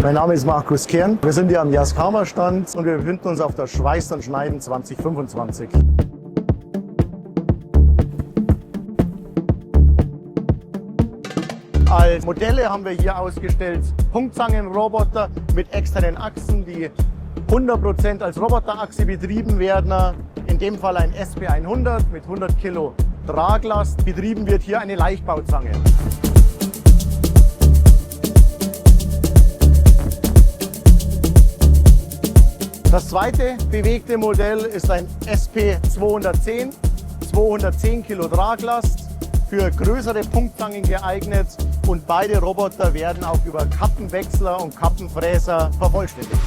Mein Name ist Markus Kern. Wir sind hier am Yaskawa Stand und wir befinden uns auf der Schweißen und Schneiden 2025. Als Modelle haben wir hier ausgestellt Punktzangenroboter mit externen Achsen, die 100% als Roboterachse betrieben werden. In dem Fall ein SP-100 mit 100 Kilo Traglast. Betrieben wird hier eine Leichtbauzange. Das zweite bewegte Modell ist ein SP-210, 210 Kilo Traglast, für größere Punktzangen geeignet, und beide Roboter werden auch über Kappenwechsler und Kappenfräser vervollständigt.